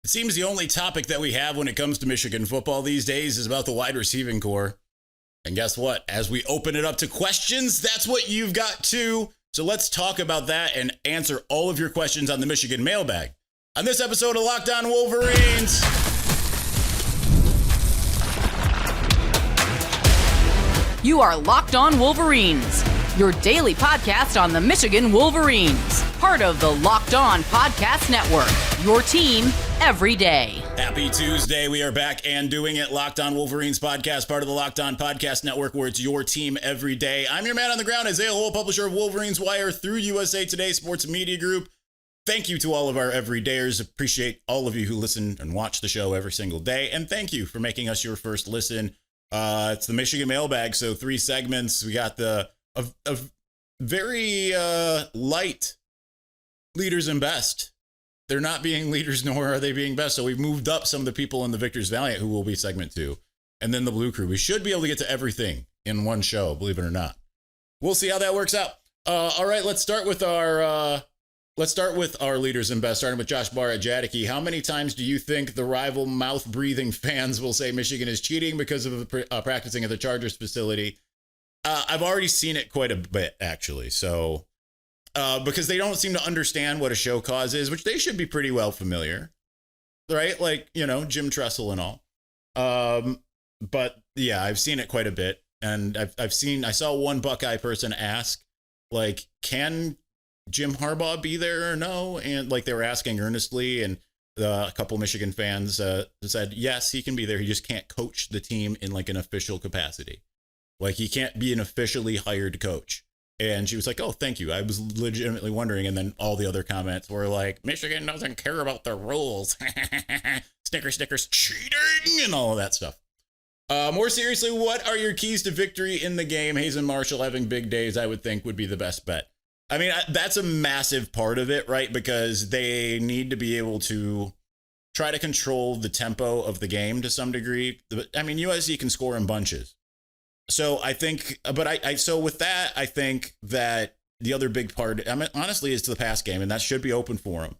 It seems the only topic that we have when it comes to Michigan football these days is about the wide receiving core. And guess what? As we open it up to questions, that's what you've got too. So let's talk about that and answer all of your questions on the Michigan Mailbag. On this episode of Locked On Wolverines. You are Locked On Wolverines, your daily podcast on the Michigan Wolverines. Part of the Locked On Podcast Network, your team every day. Happy Tuesday. We are back and doing it. Locked On Wolverines podcast, part of the Locked On Podcast Network, where it's your team every day. I'm your man on the ground, Isaiah Hole, publisher of Wolverines Wire through USA Today Sports Media Group. Thank you to all of our everydayers. Appreciate all of you who listen and watch the show every single day. And thank you for making us your first listen. It's the Michigan Mailbag, so 3 segments. We got a very light leaders and best. They're not being leaders, nor are they being best. So we've moved up some of the people in the Victors Valiant who will be segment 2. And then the Blue Crew. We should be able to get to everything in one show, believe it or not. We'll see how that works out. All right, let's start with our leaders and best, starting with Josh Barr at Jadiki. How many times do you think the rival mouth-breathing fans will say Michigan is cheating because of practicing at the Chargers facility? I've already seen it quite a bit, actually. So, because they don't seem to understand what a show cause is, which they should be pretty well familiar, right? Like, Jim Tressel and all. But yeah, I've seen it quite a bit. And I saw one Buckeye person ask, like, can Jim Harbaugh be there or no? And like they were asking earnestly, and a couple Michigan fans said, yes, he can be there. He just can't coach the team in like an official capacity. Like he can't be an officially hired coach. And she was like, oh, thank you. I was legitimately wondering. And then all the other comments were like, Michigan doesn't care about the rules. Snickers, cheating, and all of that stuff. More seriously, what are your keys to victory in the game? Hayes and Marshall having big days, I would think, would be the best bet. I mean, that's a massive part of it, right? Because they need to be able to try to control the tempo of the game to some degree. I mean, USC can score in bunches. So I think, so with that, I think that the other big part, I mean, honestly, is to the pass game, and that should be open for them.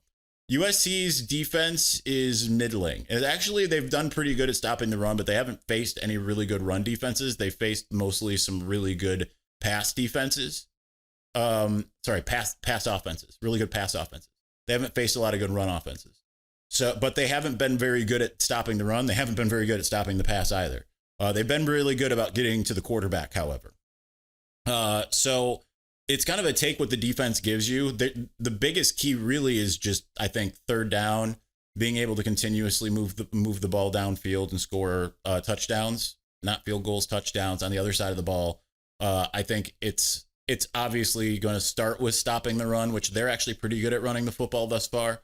USC's defense is middling. And actually, they've done pretty good at stopping the run, but they haven't faced any really good run defenses. They faced mostly some really good pass defenses. Pass offenses, really good pass offenses. They haven't faced a lot of good run offenses. So, but they haven't been very good at stopping the run. They haven't been very good at stopping the pass either. They've been really good about getting to the quarterback, however. So it's kind of a take what the defense gives you. The biggest key really is just, I think, third down, being able to continuously move the ball downfield and score touchdowns, not field goals, touchdowns on the other side of the ball. I think it's obviously going to start with stopping the run, which they're actually pretty good at running the football thus far.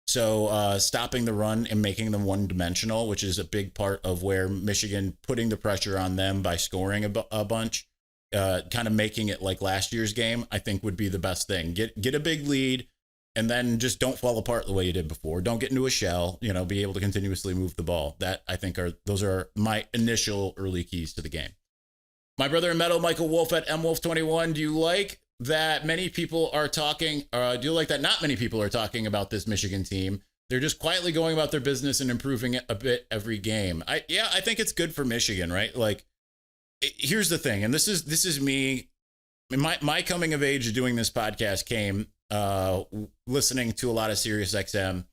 So stopping the run and making them one-dimensional, which is a big part of where Michigan putting the pressure on them by scoring a bunch, kind of making it like last year's game, I think would be the best thing. Get a big lead, and then just don't fall apart the way you did before. Don't get into a shell, be able to continuously move the ball. That, I think, those are my initial early keys to the game. My brother in metal, Michael Wolf at MWolf21. Do you like that many people are talking, do you like that not many people are talking about this Michigan team? They're just quietly going about their business and improving it a bit every game. I think it's good for Michigan, right? Like, here's the thing, and this is me. My coming of age doing this podcast came listening to a lot of Sirius XM.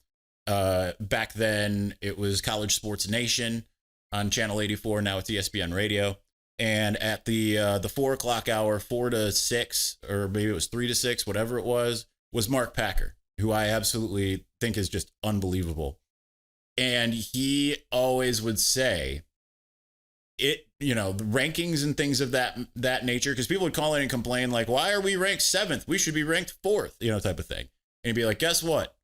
Back then, it was College Sports Nation on Channel 84. Now it's ESPN Radio. And at the 4 o'clock hour, 4 to 6, or maybe it was 3 to 6, whatever it was Mark Packer, who I absolutely think is just unbelievable. And he always would say the rankings and things of that nature, because people would call in and complain like, why are we ranked 7th? We should be ranked 4th, type of thing. And he'd be like, guess what?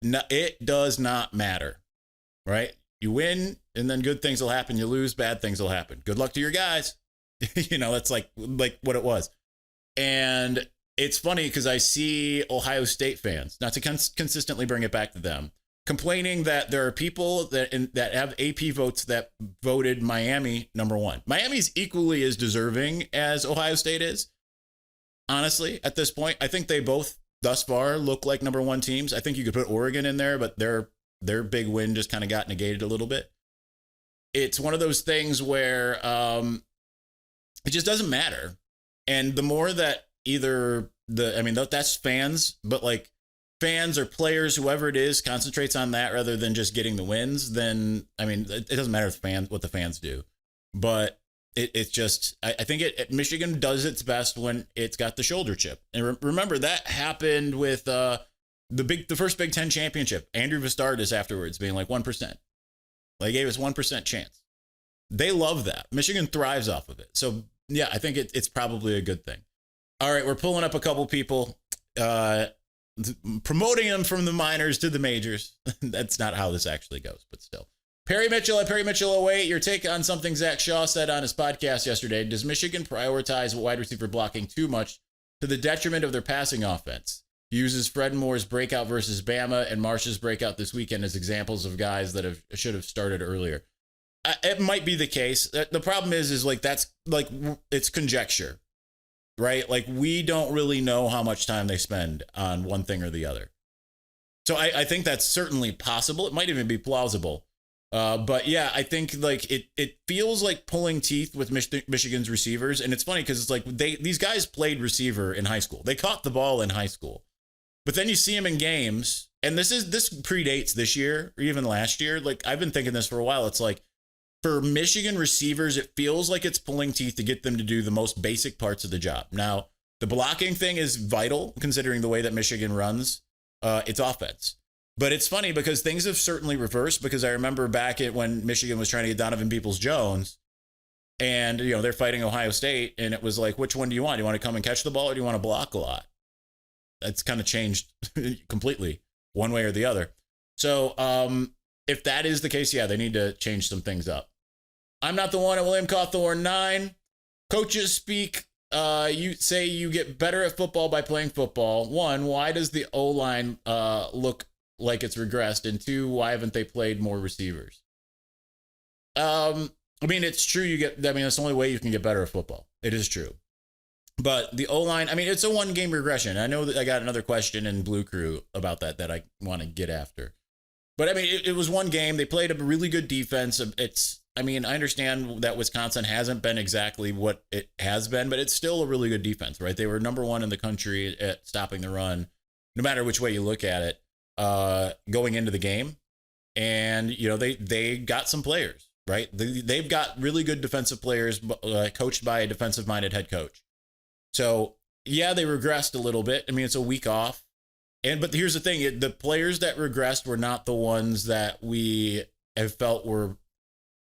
No, it does not matter, right? You win, and then good things will happen. You lose, bad things will happen. Good luck to your guys. That's like what it was. And it's funny because I see Ohio State fans, not to consistently bring it back to them, complaining that there are people that have AP votes that voted Miami number 1. Miami's equally as deserving as Ohio State is. Honestly, at this point, I think they both thus far look like number 1 teams. I think you could put Oregon in there, but they're their big win just kind of got negated a little bit. It's one of those things where it just doesn't matter. And the more that that's fans, but like fans or players, whoever it is, concentrates on that rather than just getting the wins, then, I mean, it doesn't matter what the fans do. But it's just, I think Michigan does its best when it's got the shoulder chip. And remember, that happened with the first Big Ten championship. Andrew Vistardis afterwards being like 1%. They gave us 1% chance. They love that. Michigan thrives off of it. So, yeah, I think it's probably a good thing. All right, we're pulling up a couple people, promoting them from the minors to the majors. That's not how this actually goes, but still. Perry Mitchell at Perry Mitchell 08, your take on something Zach Shaw said on his podcast yesterday. Does Michigan prioritize wide receiver blocking too much to the detriment of their passing offense? He uses Fred Moore's breakout versus Bama and Marsh's breakout this weekend as examples of guys that should have started earlier. It might be the case. The problem is like that's like it's conjecture, right? Like we don't really know how much time they spend on one thing or the other. So I think that's certainly possible. It might even be plausible. But yeah, I think like it feels like pulling teeth with Michigan's receivers. And it's funny because it's like these guys played receiver in high school. They caught the ball in high school. But then you see them in games, and this predates this year or even last year. Like I've been thinking this for a while. It's like for Michigan receivers, it feels like it's pulling teeth to get them to do the most basic parts of the job. Now, the blocking thing is vital considering the way that Michigan runs its offense. But it's funny because things have certainly reversed, because I remember back when Michigan was trying to get Donovan Peoples-Jones and, they're fighting Ohio State, and it was like, which one do you want? Do you want to come and catch the ball or do you want to block a lot? That's kind of changed completely one way or the other. So if that is the case, yeah, they need to change some things up. I'm not the one at William Cawthorne 9. Coaches speak. You say you get better at football by playing football. 1, why does the O-line look like it's regressed? And 2, why haven't they played more receivers? I mean, it's true. That's the only way you can get better at football. It is true. But the O-line, I mean, it's a one-game regression. I know that I got another question in Blue Crew about that I want to get after. But, I mean, it was one game. They played a really good defense. I understand that Wisconsin hasn't been exactly what it has been, but it's still a really good defense, right? They were number 1 in the country at stopping the run, no matter which way you look at it, going into the game. And, they got some players, right? They've got really good defensive players coached by a defensive-minded head coach. So, yeah, they regressed a little bit. I mean, it's a week off. But here's the thing. The players that regressed were not the ones that we have felt were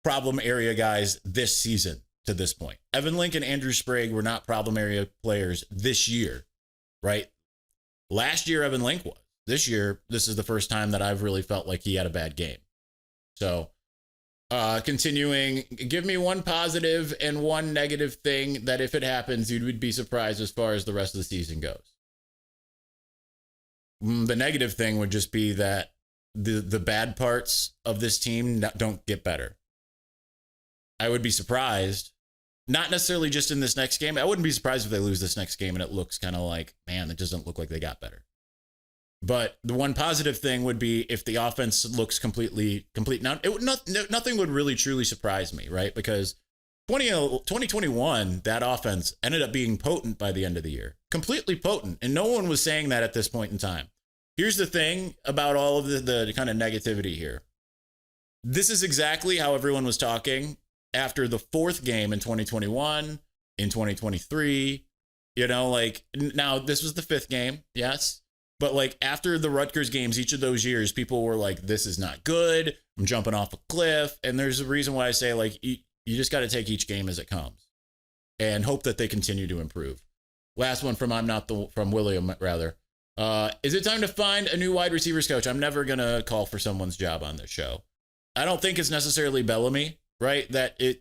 problem area guys this season to this point. Evan Link and Andrew Sprague were not problem area players this year, right? Last year, Evan Link was. This year, this is the first time that I've really felt like he had a bad game. So, continuing, give me one positive and one negative thing that if it happens, you would be surprised as far as the rest of the season goes. The negative thing would just be that the bad parts of this team don't get better. I would be surprised, not necessarily just in this next game. I wouldn't be surprised if they lose this next game and it looks kind of like, man, it doesn't look like they got better. But the one positive thing would be if the offense looks complete. Now, nothing would really truly surprise me, right? Because 2021, that offense ended up being potent by the end of the year. Completely potent. And no one was saying that at this point in time. Here's the thing about all of the kind of negativity here. This is exactly how everyone was talking after the 4th game in 2021, in 2023. Now this was the 5th game, yes. But like after the Rutgers games, each of those years, people were like, this is not good. I'm jumping off a cliff. And there's a reason why I say, like, you just got to take each game as it comes and hope that they continue to improve. Last one from William, rather. Is it time to find a new wide receivers coach? I'm never going to call for someone's job on this show. I don't think it's necessarily Bellamy, right? But I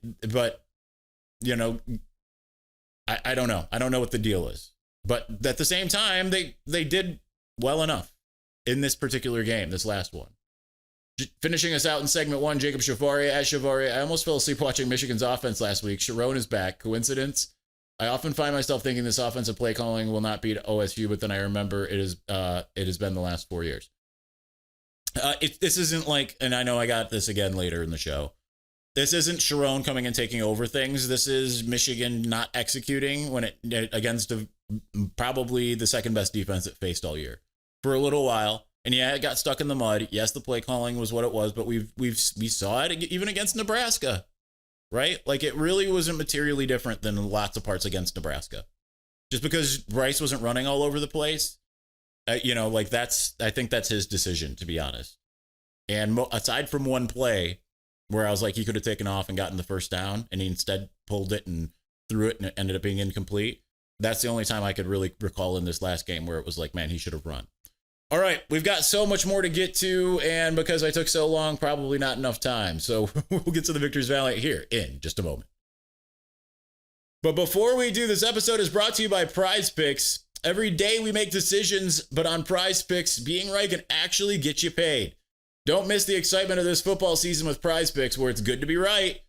don't know. I don't know what the deal is. But at the same time, they did well enough in this particular game, this last one. Finishing us out in segment 1, Jacob Shavari. I almost fell asleep watching Michigan's offense last week. Sharon is back. Coincidence? I often find myself thinking this offensive play calling will not beat OSU, but then I remember it has been the last 4 years. This isn't like, and I know I got this again later in the show. This isn't Sharon coming and taking over things. This is Michigan not executing when it against probably the second best defense it faced all year for a little while. And yeah, it got stuck in the mud. Yes, the play calling was what it was, but we saw it even against Nebraska, right? Like it really wasn't materially different than lots of parts against Nebraska. Just because Bryce wasn't running all over the place, I think that's his decision, to be honest. And aside from one play where I was like, he could have taken off and gotten the first down, and he instead pulled it and threw it, and it ended up being incomplete. That's the only time I could really recall in this last game where it was like, man, he should have run. All right, we've got so much more to get to, and because I took so long, probably not enough time. So we'll get to the Victor's Valley here in just a moment. But before we do, this episode is brought to you by Prize Picks. Every day we make decisions, but on Prize Picks, being right can actually get you paid. Don't miss the excitement of this football season with Prize Picks, where it's good to be right.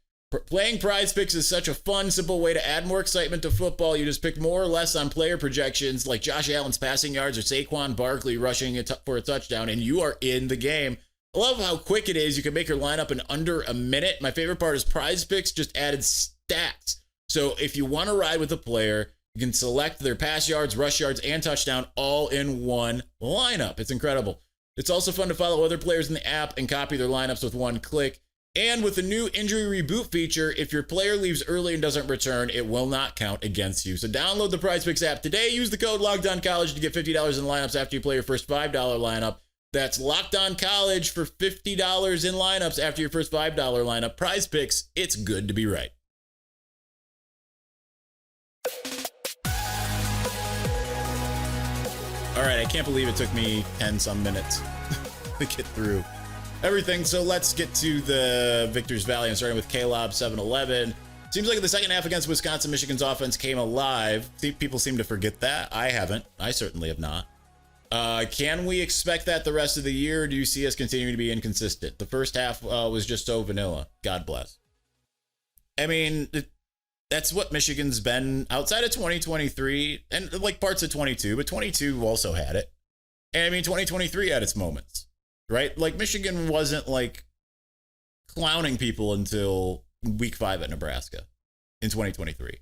Playing Prize Picks is such a fun, simple way to add more excitement to football. You just pick more or less on player projections, like Josh Allen's passing yards or Saquon Barkley rushing for a touchdown, and you are in the game. I love how quick it is. You can make your lineup in under a minute. My favorite part is Prize Picks just added stats. So if you want to ride with a player, you can select their pass yards, rush yards, and touchdown all in one lineup. It's incredible. It's also fun to follow other players in the app and copy their lineups with one click. And with the new injury reboot feature, if your player leaves early and doesn't return, it will not count against you. So download the PrizePicks app today. Use the code LOCKEDONCollege to get $50 in lineups after you play your first $5 lineup. That's LOCKEDONCollege for $50 in lineups after your first $5 lineup. PrizePicks, it's good to be right. All right, I can't believe it took me 10 some minutes to get through everything. So let's get to the Victor's Valley. I'm starting with K-Lob 711. Seems like the second half against Wisconsin, Michigan's offense came alive. People seem to forget that. I haven't. I certainly have not. Can we expect that the rest of the year? Or do you see us continuing to be inconsistent? The first half was just so vanilla. God bless. I mean, that's what Michigan's been outside of 2023 and like parts of 22, but 22 also had it. And I mean, 2023 had its moments, right? Like Michigan wasn't like clowning people until week 5 at Nebraska in 2023.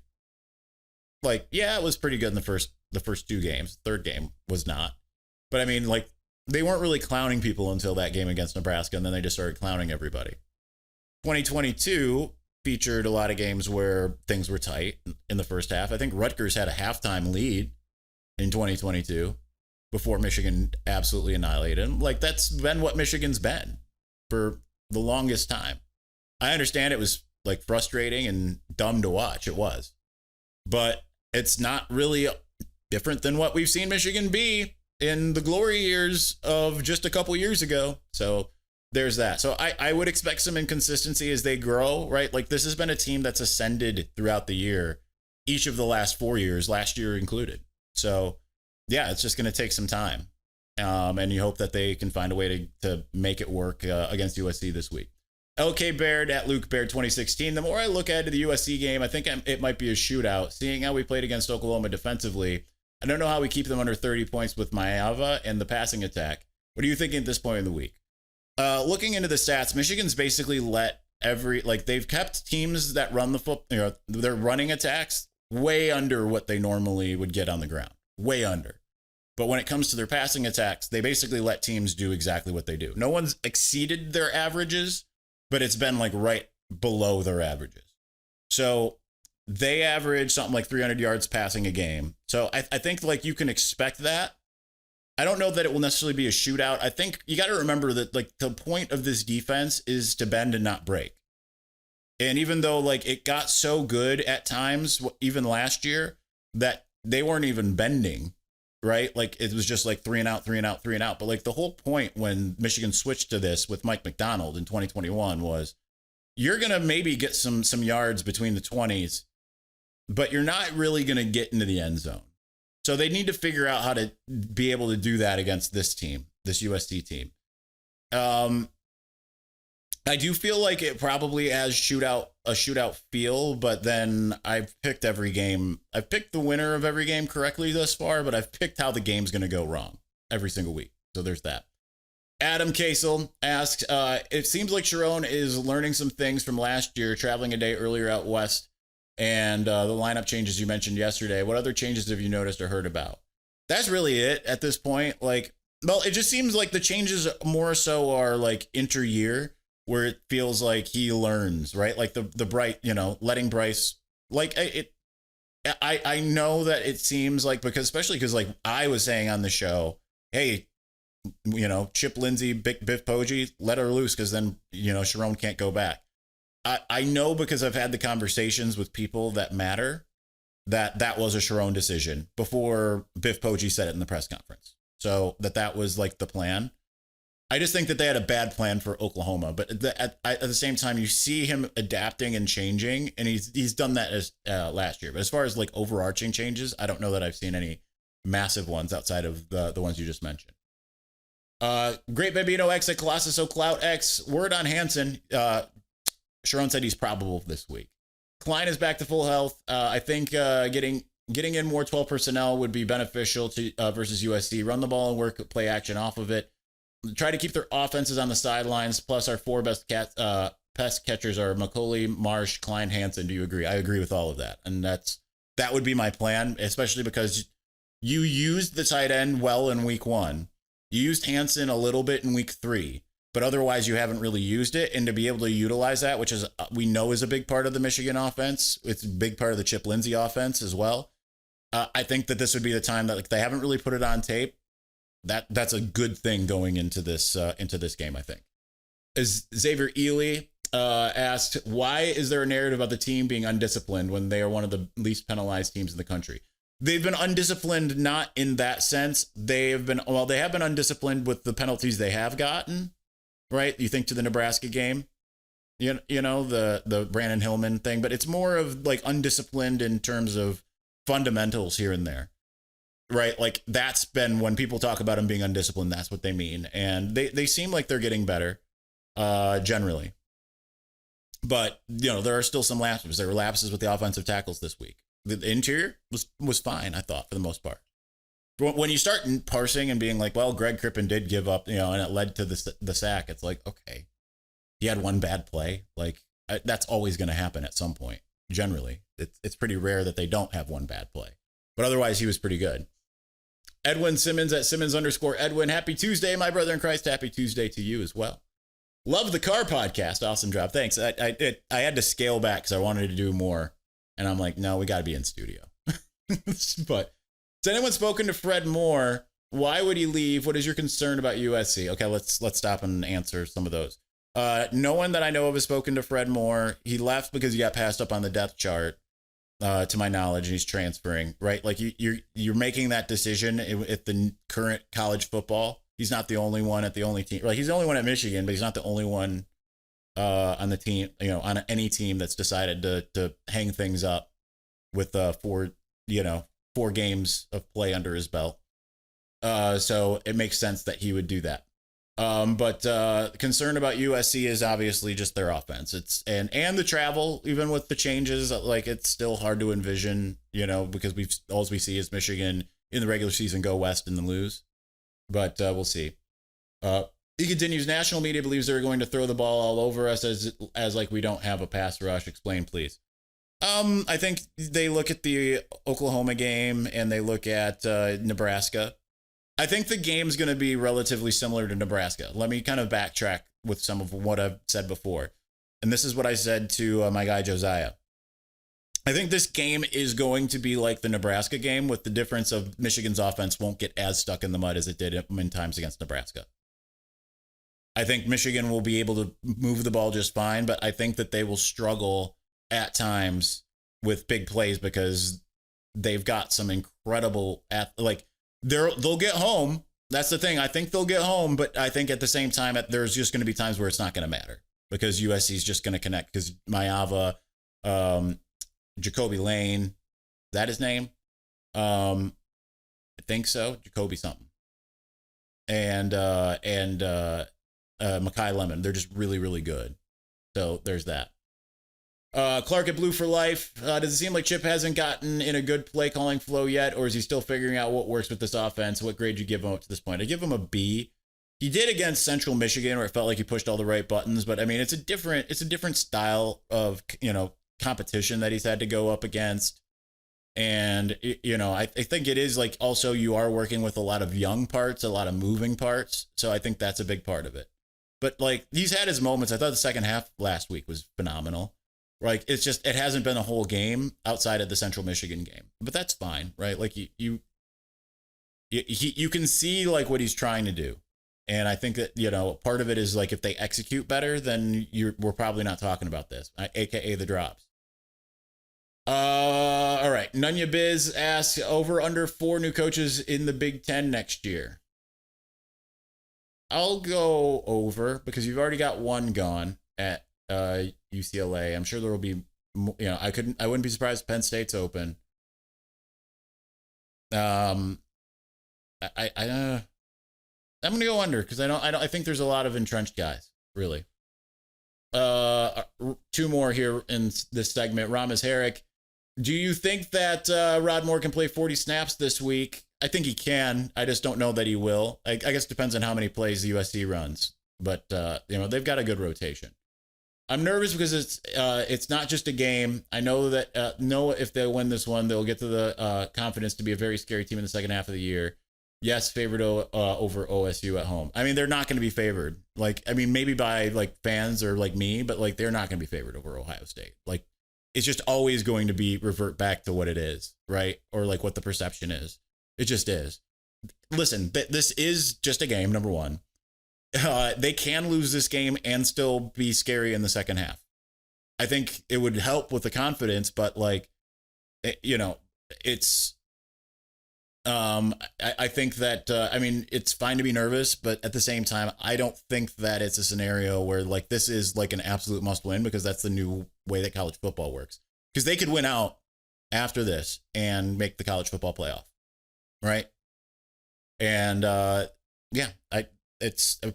Like, yeah, it was pretty good in the first 2 games. Third game was not. But I mean, like, they weren't really clowning people until that game against Nebraska, and then they just started clowning everybody. 2022 featured a lot of games where things were tight in the first half. I think Rutgers had a halftime lead in 2022 before Michigan absolutely annihilated them. Like, that's been what Michigan's been for the longest time. I understand it was like frustrating and dumb to watch. It was. But it's not really different than what we've seen Michigan be in the glory years of just a couple years ago. So there's that. So I would expect some inconsistency as they grow, right? Like, this has been a team that's ascended throughout the year, each of the last 4 years, last year included. So yeah, it's just going to take some time. And you hope that they can find a way to make it work against USC this week. LK Baird at Luke Baird 2016. The more I look at the USC game, I think it might be a shootout. Seeing how we played against Oklahoma defensively, I don't know how we keep them under 30 points with Maeva and the passing attack. What are you thinking at this point in the week? Looking into the stats, Michigan's basically they've kept teams that run the football, their running attacks way under what they normally would get on the ground, way under. But when it comes to their passing attacks, they basically let teams do exactly what they do. No one's exceeded their averages, but it's been like right below their averages. So they average something like 300 yards passing a game. So I think like you can expect that. I don't know that it will necessarily be a shootout. I think you got to remember that like the point of this defense is to bend and not break. And even though like it got so good at times, even last year, that they weren't even bending, right? Like it was just like 3 and out, 3 and out, 3 and out. But like the whole point when Michigan switched to this with Mike McDonald in 2021 was you're going to maybe get some yards between the 20s, but you're not really going to get into the end zone. So they need to figure out how to be able to do that against this team, this USC team. I do feel like it probably has a shootout feel, but then I've picked every game. I've picked the winner of every game correctly thus far, but I've picked how the game's going to go wrong every single week. So there's that. Adam Kasel asked, it seems like Sharon is learning some things from last year, traveling a day earlier out west, and the lineup changes you mentioned yesterday. What other changes have you noticed or heard about? That's really it at this point. Like, well, it just seems like the changes more so are like inter-year, where it feels like he learns, right? Like the Bright, letting Bryce, like it. I know that it seems like, especially because like I was saying on the show, hey, Chip Lindsey, Biff Poggi, let her loose, because then, Sharon can't go back. I know, because I've had the conversations with people that matter, that was a Sharon decision before Biff Poggi said it in the press conference. So that was like the plan. I just think that they had a bad plan for Oklahoma, but at the same time, you see him adapting and changing, and he's done that as last year. But as far as like overarching changes, I don't know that I've seen any massive ones outside of the ones you just mentioned. Great Bambino X at Colossus O'Clout X. Word on Hansen. Sharon said he's probable this week. Klein is back to full health. I think getting in more 12 personnel would be beneficial to versus USC. Run the ball and work play action off of it. Try to keep their offenses on the sidelines. Plus, our four best pass catchers are McCulley, Marsh, Klein, Hansen. Do you agree? I agree with all of that, and that would be my plan, especially because you used the tight end well in week 1. You used Hansen a little bit in week 3, but otherwise you haven't really used it. And to be able to utilize that, which is we know is a big part of the Michigan offense, it's a big part of the Chip Lindsey offense as well. I think that this would be the time that, like, they haven't really put it on tape. That's a good thing going into this game, I think. As Xavier Ely asked, why is there a narrative about the team being undisciplined when they are one of the least penalized teams in the country? They've been undisciplined, not in that sense. They have been undisciplined with the penalties they have gotten, right? You think to the Nebraska game, the Brandon Hillman thing, but it's more of like undisciplined in terms of fundamentals here and there. Right, like that's been when people talk about them being undisciplined, that's what they mean, and they seem like they're getting better, generally. But there are still some lapses. There were lapses with the offensive tackles this week. The interior was fine, I thought, for the most part. When you start parsing and being like, well, Greg Crippen did give up, and it led to the sack. It's like, okay, he had one bad play. Like that's always going to happen at some point. Generally, it's pretty rare that they don't have one bad play, but otherwise he was pretty good. Edwin Simmons at Simmons_Edwin. Happy Tuesday, my brother in Christ. Happy Tuesday to you as well. Love the car podcast. Awesome job. Thanks. I had to scale back because I wanted to do more. And I'm like, no, we got to be in studio. But has anyone spoken to Fred Moore? Why would he leave? What is your concern about USC? Okay, let's stop and answer some of those. No one that I know of has spoken to Fred Moore. He left because he got passed up on the depth chart. To my knowledge, and he's transferring, right? Like you're making that decision at the current college football. He's not the only one at the only team. Like he's the only one at Michigan, but he's not the only one on the team, on any team that's decided to hang things up with 4 games of play under his belt. So it makes sense that he would do that. But concern about USC is obviously just their offense. It's and the travel, even with the changes, like it's still hard to envision, because all we see is Michigan in the regular season go west and then lose. But we'll see. He continues, national media believes they're going to throw the ball all over us as like we don't have a pass rush. Explain, please. I think they look at the Oklahoma game and they look at Nebraska. I think the game's going to be relatively similar to Nebraska. Let me kind of backtrack with some of what I've said before. And this is what I said to my guy, Josiah. I think this game is going to be like the Nebraska game, with the difference of Michigan's offense won't get as stuck in the mud as it did in times against Nebraska. I think Michigan will be able to move the ball just fine, but I think that they will struggle at times with big plays because they've got some incredible, they'll get home. That's the thing. I think they'll get home, but I think at the same time, there's just going to be times where it's not going to matter because USC is just going to connect because Mailbag, Jacoby Lane, is that his name? I think so. Jacoby something. And Makai Lemon. They're just really, really good. So there's that. Clark at Blue for Life. Does it seem like Chip hasn't gotten in a good play calling flow yet, or is he still figuring out what works with this offense? What grade do you give him up to this point? I give him a B. He did against Central Michigan, where it felt like he pushed all the right buttons. But I mean, it's a different style of, competition that he's had to go up against. And, I think it is like also you are working with a lot of young parts, a lot of moving parts. So I think that's a big part of it. But like he's had his moments. I thought the second half last week was phenomenal. Like it's just it hasn't been a whole game outside of the Central Michigan game. But that's fine, right? Like you can see like what he's trying to do. And I think that, part of it is like if they execute better, then we're probably not talking about this, aka the drops. All right. Nunya Biz asks over under 4 new coaches in the Big Ten next year. I'll go over because you've already got one gone at UCLA. I'm sure there will be, I wouldn't be surprised if Penn State's open. I'm going to go under because I think there's a lot of entrenched guys, really. 2 more here in this segment. Ramos Herrick, do you think that Rod Moore can play 40 snaps this week? I think he can. I just don't know that he will. I guess it depends on how many plays the USC runs, but they've got a good rotation. I'm nervous because it's not just a game. I know that if they win this one, they'll get to the confidence to be a very scary team in the second half of the year. Yes, favored over OSU at home. I mean, they're not going to be favored. Like, I mean, maybe by like fans or like me, but like they're not going to be favored over Ohio State. Like, it's just always going to be revert back to what it is, right? Or like what the perception is. It just is. Listen, this is just a game, number one. They can lose this game and still be scary in the second half. I think it would help with the confidence, but like, it's. I think that, it's fine to be nervous, but at the same time, I don't think that it's a scenario where like this is like an absolute must win because that's the new way that college football works. Because they could win out after this and make the college football playoff. Right. And,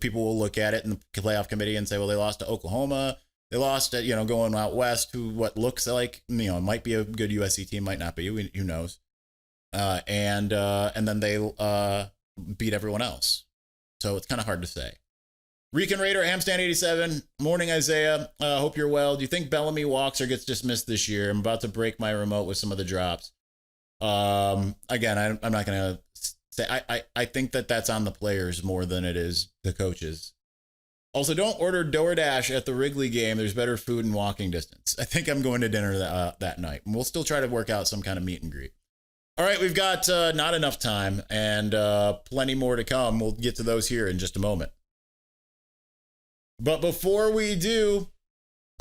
people will look at it in the playoff committee and say, well, they lost to Oklahoma. They lost at, going out west to what looks like, might be a good USC team, might not be, who knows. And then they beat everyone else. So it's kind of hard to say. Recon Raider, Hamstand 87. Morning, Isaiah. Hope you're well. Do you think Bellamy walks or gets dismissed this year? I'm about to break my remote with some of the drops. Again, I'm not going to say, I think that that's on the players more than it is the coaches. Also, don't order DoorDash at the Wrigley game. There's better food in walking distance. I think I'm going to dinner that night. We'll still try to work out some kind of meet and greet. All right, we've got not enough time and plenty more to come. We'll get to those here in just a moment. But before we do,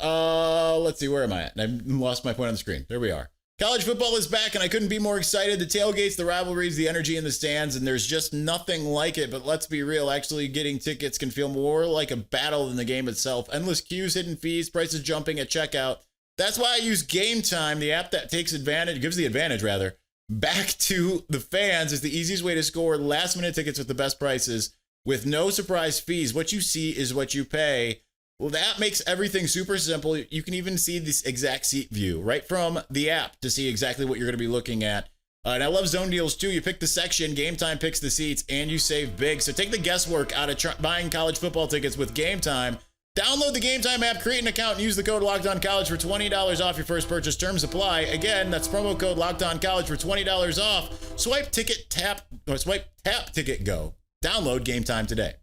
let's see, where am I at? I lost my point on the screen. There we are. College football is back, and I couldn't be more excited. The tailgates, the rivalries, the energy in the stands, and there's just nothing like it. But let's be real, actually getting tickets can feel more like a battle than the game itself. Endless queues, hidden fees, prices jumping at checkout. That's why I use Game Time, the app that gives the advantage, back to the fans. Is the easiest way to score last-minute tickets with the best prices with no surprise fees. What you see is what you pay. Well, that makes everything super simple. You can even see this exact seat view right from the app to see exactly what you're going to be looking at. And I love zone deals too. You pick the section, Game Time picks the seats, and you save big. So take the guesswork out of buying college football tickets with Game Time. Download the Game Time app, create an account, and use the code LOCKEDONCollege for $20 off your first purchase. Terms apply. Again, that's promo code LOCKEDONCollege for $20 off. Swipe, tap, ticket, go. Download Game Time today.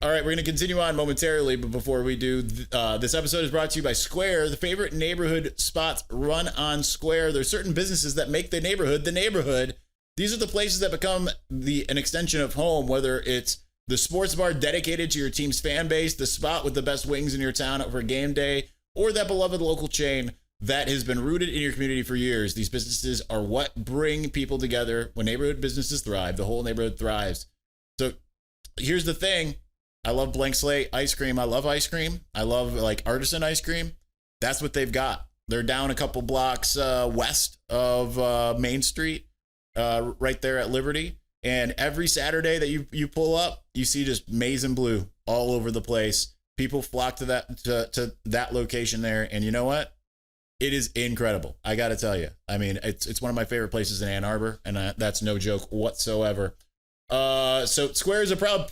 All right, we're going to continue on momentarily, but before we do, this episode is brought to you by Square, the favorite neighborhood spots run on Square. There's certain businesses that make the neighborhood the neighborhood. These are the places that become an extension of home, whether it's the sports bar dedicated to your team's fan base, the spot with the best wings in your town over game day, or that beloved local chain that has been rooted in your community for years. These businesses are what bring people together. When neighborhood businesses thrive, the whole neighborhood thrives. So here's the thing. I love Blank Slate ice cream. I love ice cream. I love like artisan ice cream. That's what they've got. They're down a couple blocks west of Main Street, right there at Liberty. And every Saturday that you pull up, you see just maize and blue all over the place. People flock to that location there. And you know what? It is incredible. I got to tell you. I mean, it's one of my favorite places in Ann Arbor, and that's no joke whatsoever. So Square is a proud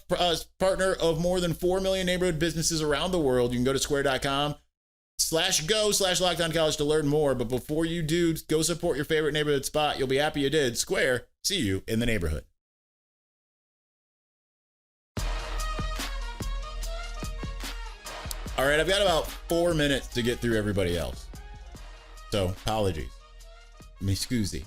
partner of more than 4 million neighborhood businesses around the world. You can go to square.com/go/LockedOnCollege to learn more. But before you do, go support your favorite neighborhood spot. You'll be happy you did. Square, see you in the neighborhood. All right, I've got about 4 minutes to get through everybody else. So apologies. Me scusi.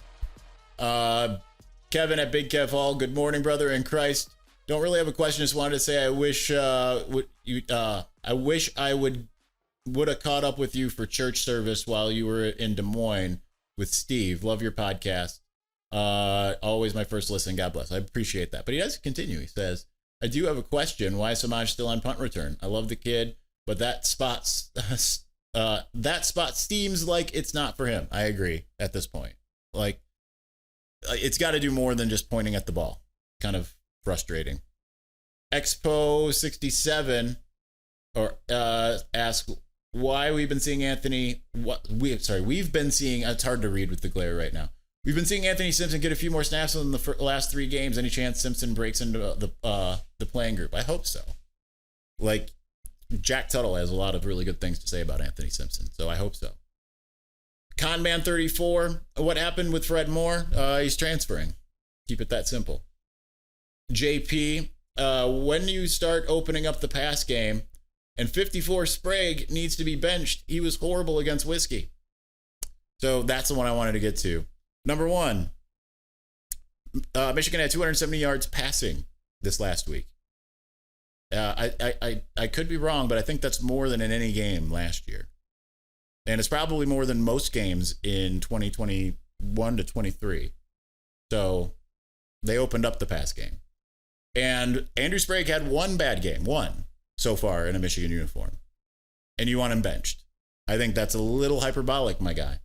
Kevin at Big Kev Hall. Good morning, brother in Christ. Don't really have a question. Just wanted to say I wish I would have caught up with you for church service while you were in Des Moines with Steve. Love your podcast. Always my first listen. God bless. I appreciate that. But he does continue. He says, I do have a question. Why is Samaj still on punt return? I love the kid, but that spot seems like it's not for him. I agree at this point. Like, it's got to do more than just pointing at the ball. Kind of frustrating. Expo 67 asks why we've been seeing Anthony. We've been seeing. It's hard to read with the glare right now. We've been seeing Anthony Simpson get a few more snaps in the last 3 games. Any chance Simpson breaks into the playing group? I hope so. Like, Jack Tuttle has a lot of really good things to say about Anthony Simpson, so I hope so. Conman 34, what happened with Fred Moore? He's transferring. Keep it that simple. JP, when do you start opening up the pass game? And 54 Sprague needs to be benched. He was horrible against Whiskey. So that's the one I wanted to get to. Number 1, Michigan had 270 yards passing this last week. I could be wrong, but I think that's more than in any game last year. And it's probably more than most games in 2021 to 23. So they opened up the pass game. And Andrew Sprague had 1 bad game, 1 so far in a Michigan uniform. And you want him benched. I think that's a little hyperbolic, my guy.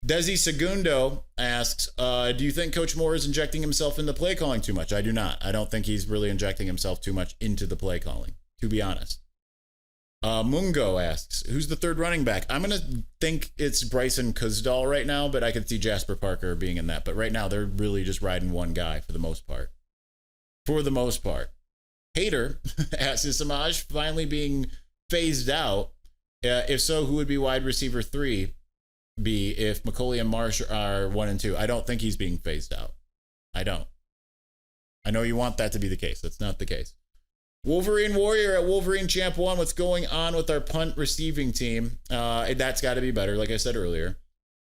Desi Segundo asks, do you think Coach Moore is injecting himself into play calling too much? I do not. I don't think he's really injecting himself too much into the play calling, to be honest. Mungo asks, who's the third running back? I'm going to think it's Bryson Kuzdal right now, but I could see Jasper Parker being in that. But right now, they're really just riding one guy for the most part. Hater asks, is Samaj finally being phased out? If so, who would be wide receiver 3 be if McCulley and Marsh are 1 and 2? I don't think he's being phased out. I don't. I know you want that to be the case. That's not the case. Wolverine Warrior at Wolverine Champ 1. What's going on with our punt receiving team? That's got to be better, like I said earlier.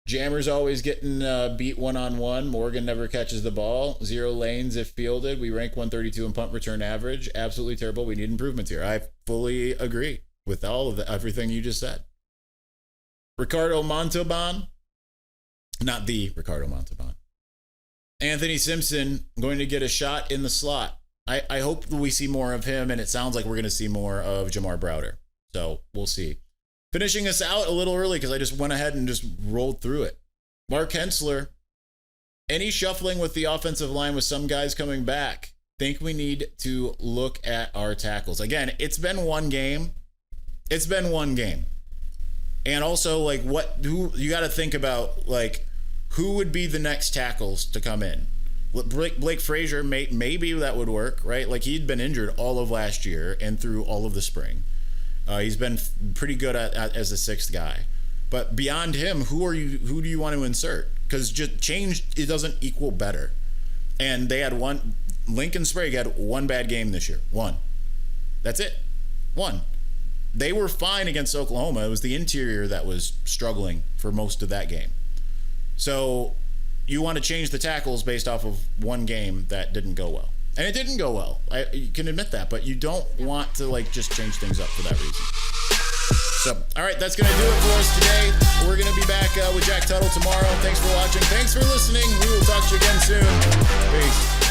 Jammer's always getting beat one-on-one. Morgan never catches the ball. 0 lanes if fielded. We rank 132 in punt return average. Absolutely terrible. We need improvements here. I fully agree with all of everything you just said. Ricardo Montalban. Not the Ricardo Montalban. Anthony Simpson going to get a shot in the slot. I hope we see more of him, and it sounds like we're going to see more of Jamar Browder. So we'll see. Finishing us out a little early because I just went ahead and just rolled through it. Mark Hensler, any shuffling with the offensive line with some guys coming back? Think we need to look at our tackles. Again, it's been one game. And also, like, who you got to think about, like, who would be the next tackles to come in? Blake Frazier, maybe that would work, right? Like, he'd been injured all of last year and through all of the spring. He's been pretty good as a 6th guy. But beyond him, who do you want to insert? Because just change, it doesn't equal better. And they had Lincoln Sprague had 1 bad game this year. 1. That's it. 1. They were fine against Oklahoma. It was the interior that was struggling for most of that game. So you want to change the tackles based off of 1 game that didn't go well. And it didn't go well. You can admit that, but you don't want to, like, just change things up for that reason. So, all right, that's going to do it for us today. We're going to be back with Jack Tuttle tomorrow. Thanks for watching. Thanks for listening. We will talk to you again soon. Peace.